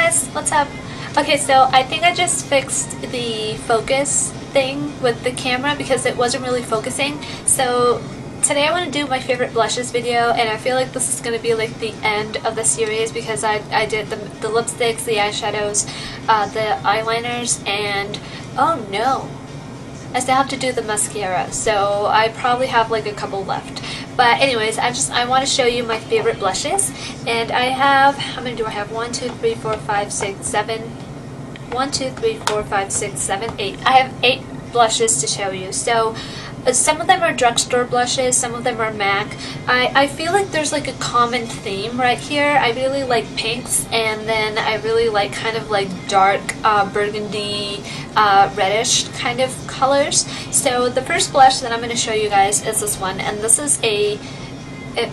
guys, what's up? Okay, so I think I just fixed the focus thing with the camera because it wasn't really focusing. So today I want to do my favorite blushes video, and I feel like this is going to be like the end of the series because I did the lipsticks, the eyeshadows, the eyeliners, and oh no, I still have to do the mascara, so I probably have like a couple left. But anyways, I want to show you my favorite blushes, and I have, how many do I have? 1, 2, 3, 4, 5, 6, 7. 1, 2, 3, 4, 5, 6, 7, 8. I have 8 blushes to show you. So some of them are drugstore blushes, some of them are MAC. I feel like there's like a common theme right here. I really like pinks, and then I really like kind of like dark burgundy, reddish kind of colors. So the first blush that I'm going to show you guys is this one, and this is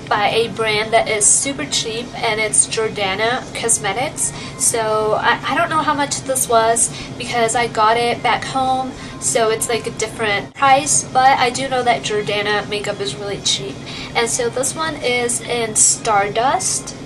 by a brand that is super cheap, and it's Jordana Cosmetics. So I don't know how much this was because I got it back home, so it's like a different price, but I do know that Jordana makeup is really cheap. And so this one is in Stardust,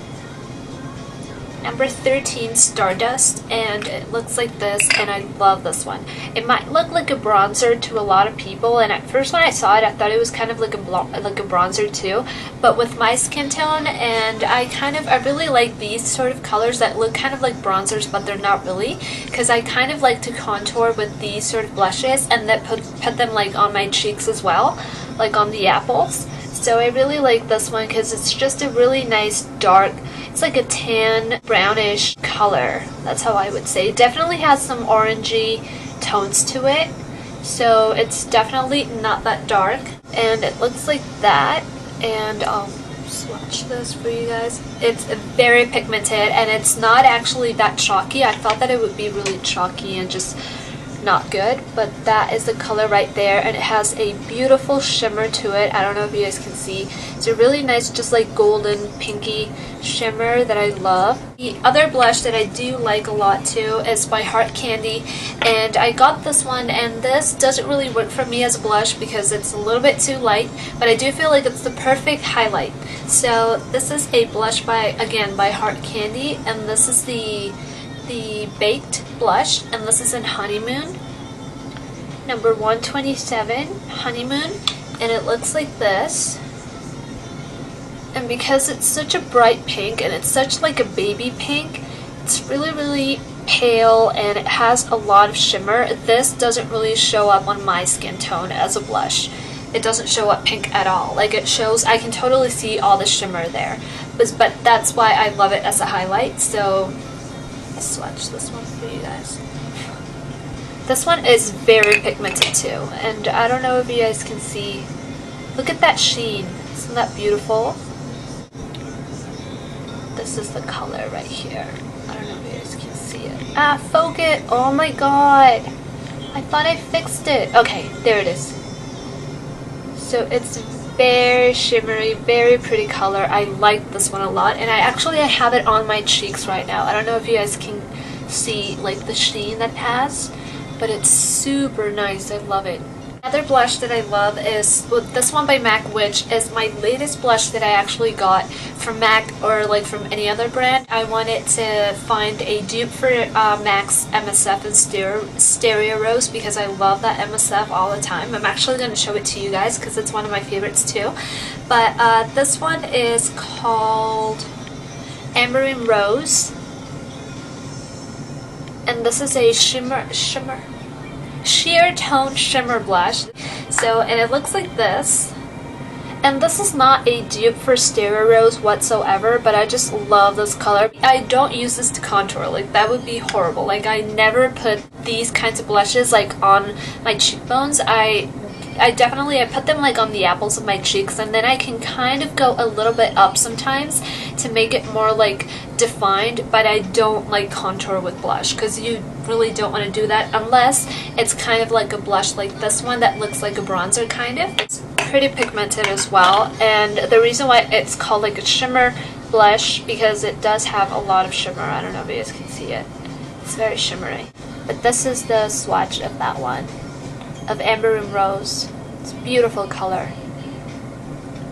number 13, Stardust, and it looks like this, and I love this one. It might look like a bronzer to a lot of people, and at first when I saw it I thought it was kind of like a bronzer too, but with my skin tone, and I really like these sort of colors that look kind of like bronzers but they're not really, because I kind of like to contour with these sort of blushes and then put them like on my cheeks as well, like on the apples. So I really like this one because it's just a really nice dark, it's like a tan brownish color. That's how I would say. It definitely has some orangey tones to it, so it's definitely not that dark, and it looks like that. And I'll swatch this for you guys. It's very pigmented, and it's not actually that chalky. I thought that it would be really chalky and just not good, but that is the color right there, and it has a beautiful shimmer to it. I don't know if you guys can see. It's a really nice, just like golden pinky shimmer that I love. The other blush that I do like a lot too is by Heart Candy, and I got this one, and this doesn't really work for me as a blush because it's a little bit too light, but I do feel like it's the perfect highlight. So this is a blush by Heart Candy, and this is the Baked blush, and this is in Honeymoon, number 127, Honeymoon, and it looks like this. And because it's such a bright pink, and it's such like a baby pink, it's really pale, and it has a lot of shimmer. This doesn't really show up on my skin tone as a blush. It doesn't show up pink at all. Like, it shows, I can totally see all the shimmer there, but that's why I love it as a highlight. So I'll swatch this one for you guys. This one is very pigmented too, and I don't know if you guys can see. Look at that sheen. Isn't that beautiful? This is the color right here. I don't know if you guys can see it. Ah, focus! Oh my god! I thought I fixed it. Okay, there it is. So it's very shimmery, very pretty color. I like this one a lot, and I have it on my cheeks right now. I don't know if you guys can see like the sheen that it has, but it's super nice. I love it. Another blush that I love is this one by MAC, which is my latest blush that I actually got from MAC or like from any other brand. I wanted to find a dupe for MAC's MSF and Stereo Rose because I love that MSF all the time. I'm actually going to show it to you guys because it's one of my favorites too. But this one is called Amberine Rose, and this is a sheer tone shimmer blush. So, and it looks like this, and this is not a dupe for Stereo Rose whatsoever, but I just love this color. I don't use this to contour, like that would be horrible. Like, I never put these kinds of blushes like on my cheekbones. I put them like on the apples of my cheeks, and then I can kind of go a little bit up sometimes to make it more like defined, but I don't like contour with blush because you really don't want to do that unless it's kind of like a blush like this one that looks like a bronzer kind of. It's pretty pigmented as well, and the reason why it's called like a shimmer blush because it does have a lot of shimmer. I don't know if you guys can see it. It's very shimmery. But this is the swatch of that one, of Amberine Rose. It's a beautiful color.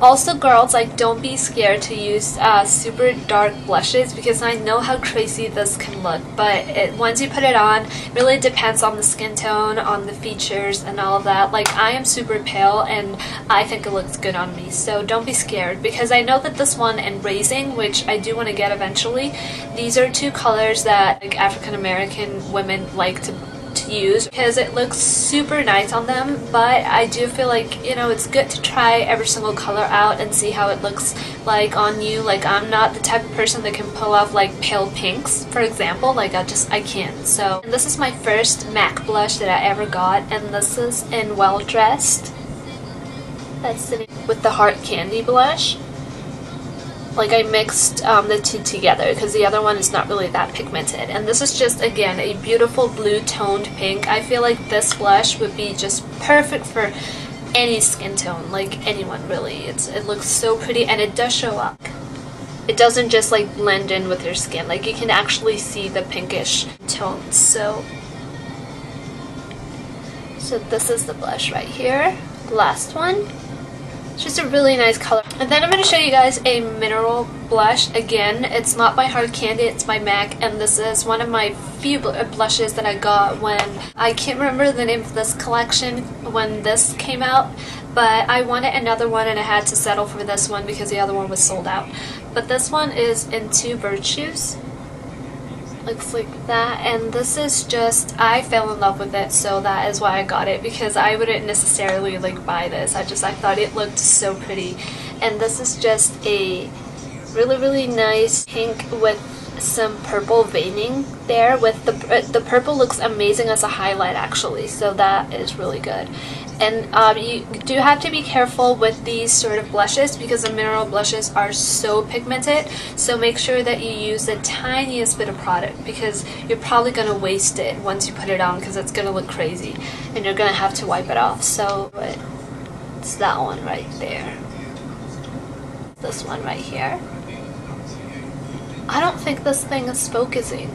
Also, girls, like, don't be scared to use super dark blushes because I know how crazy this can look, but once you put it on, it really depends on the skin tone, on the features, and all of that. Like, I am super pale, and I think it looks good on me, so don't be scared because I know that this one and Raising, which I do want to get eventually, these are two colors that like African American women like to use because it looks super nice on them, but I do feel like, you know, it's good to try every single color out and see how it looks like on you. Like, I'm not the type of person that can pull off like pale pinks, for example. Like, I can't. So, and this is my first MAC blush that I ever got, and this is in Well Dressed. That's sitting with the Heart Candy blush. Like, I mixed the two together because the other one is not really that pigmented. And this is just, again, a beautiful blue toned pink. I feel like this blush would be just perfect for any skin tone, like anyone really. It looks so pretty and it does show up. It doesn't just like blend in with your skin. Like, you can actually see the pinkish tones. So this is the blush right here. Last one. It's just a really nice color. And then I'm going to show you guys a mineral blush. Again, it's not by Heart Candy, it's by MAC, and this is one of my few blushes that I got when, I can't remember the name of this collection when this came out, but I wanted another one and I had to settle for this one because the other one was sold out. But this one is Into Virtues. Looks like that, and this is just, I fell in love with it, so that is why I got it, because I wouldn't necessarily like buy this. I thought it looked so pretty. And this is just a really nice pink with some purple veining there. With the purple looks amazing as a highlight actually, so that is really good. And you do have to be careful with these sort of blushes because the mineral blushes are so pigmented, so make sure that you use the tiniest bit of product because you're probably going to waste it once you put it on because it's going to look crazy and you're going to have to wipe it off. So it's that one right there. This one right here. I don't think this thing is focusing.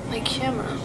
My camera.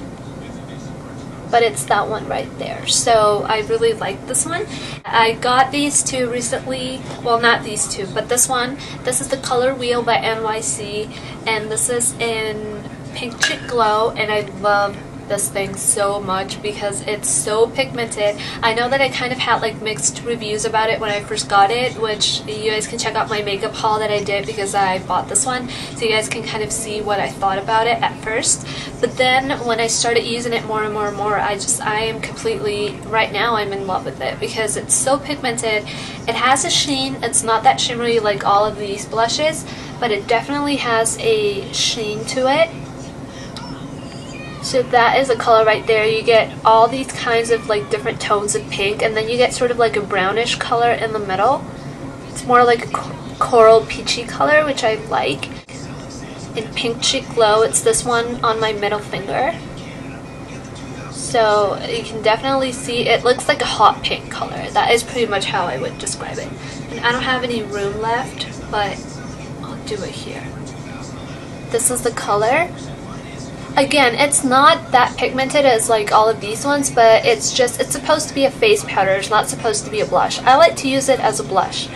But it's that one right there. So I really like this one. I got these two recently. Well, not these two, but this one. This is the Color Wheel by NYC, and this is in Pink Chick Glow, and I love this thing so much because it's so pigmented. I know that I kind of had like mixed reviews about it when I first got it, which you guys can check out my makeup haul that I did because I bought this one, so you guys can kind of see what I thought about it at first. But then when I started using it more and more, I am completely, right now I'm in love with it because it's so pigmented. It has a sheen. It's not that shimmery like all of these blushes, but it definitely has a sheen to it. So that is a color right there. You get all these kinds of like different tones of pink, and then you get sort of like a brownish color in the middle. It's more like a coral peachy color, which I like. In Pink Chick Glow, it's this one on my middle finger. So you can definitely see it looks like a hot pink color. That is pretty much how I would describe it. And I don't have any room left, but I'll do it here. This is the color. Again, it's not that pigmented as like all of these ones, but it's supposed to be a face powder. It's not supposed to be a blush. I like to use it as a blush.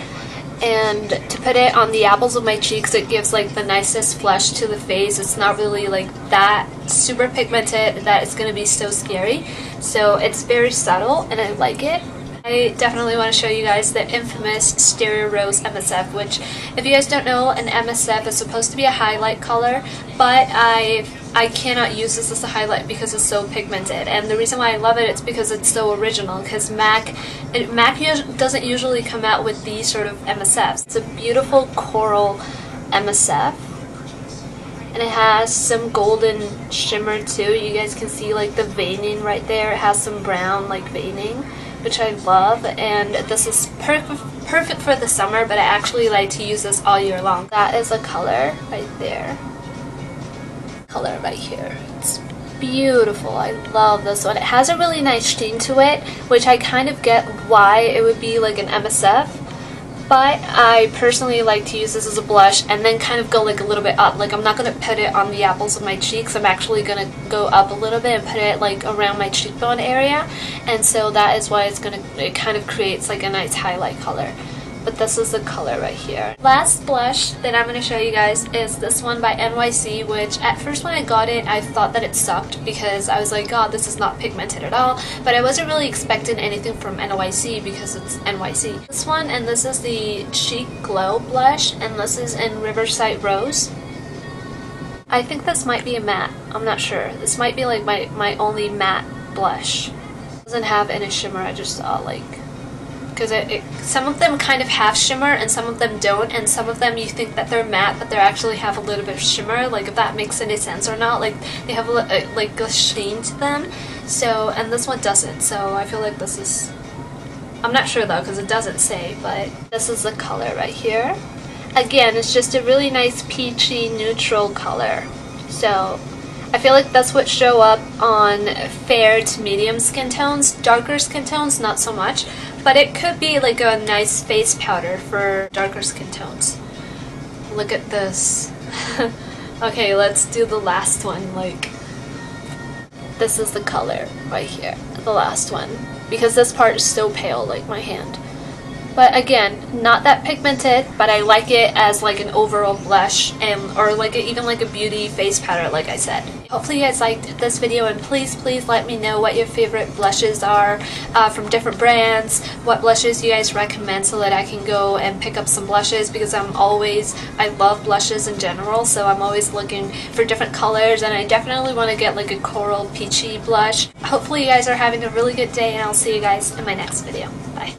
And to put it on the apples of my cheeks, it gives like the nicest flush to the face. It's not really like that super pigmented that it's going to be so scary. So it's very subtle and I like it. I definitely want to show you guys the infamous Stereo Rose MSF, which if you guys don't know, an MSF is supposed to be a highlight color, but I cannot use this as a highlight because it's so pigmented. And the reason why I love it is because it's so original, because MAC doesn't usually come out with these sort of MSFs. It's a beautiful coral MSF. And it has some golden shimmer too. You guys can see like the veining right there. It has some brown like veining, which I love, and this is perfect for the summer, but I actually like to use this all year long. That is a color right there. Color right here. It's beautiful. I love this one. It has a really nice sheen to it, which I kind of get why it would be like an MSF, But I personally like to use this as a blush and then kind of go like a little bit up. Like I'm not going to put it on the apples of my cheeks. I'm actually going to go up a little bit and put it like around my cheekbone area. And so that is why it kind of creates like a nice highlight color. But this is the color right here. Last blush that I'm going to show you guys is this one by NYC, which at first when I got it, I thought that it sucked because I was like, God, this is not pigmented at all. But I wasn't really expecting anything from NYC because it's NYC. This one, and this is the Cheek Glow blush, and this is in Riverside Rose. I think this might be a matte. I'm not sure. This might be like my only matte blush. It doesn't have any shimmer. I just saw like... because some of them kind of have shimmer and some of them don't, and some of them you think that they're matte but they actually have a little bit of shimmer, like if that makes any sense or not. Like they have like a sheen to them. So, and this one doesn't, so I feel like this is, I'm not sure though because it doesn't say, but this is the color right here. Again, it's just a really nice peachy neutral color. So I feel like that's what show up on fair to medium skin tones. Darker skin tones, not so much. But it could be like a nice face powder for darker skin tones. Look at this. Okay, let's do the last one. Like, this is the color right here, the last one. Because this part is so pale, like my hand. But again, not that pigmented, but I like it as like an overall blush and or like even like a beauty face powder, like I said. Hopefully you guys liked this video, and please let me know what your favorite blushes are from different brands, what blushes you guys recommend so that I can go and pick up some blushes, because I love blushes in general, so I'm always looking for different colors, and I definitely want to get like a coral peachy blush. Hopefully you guys are having a really good day, and I'll see you guys in my next video.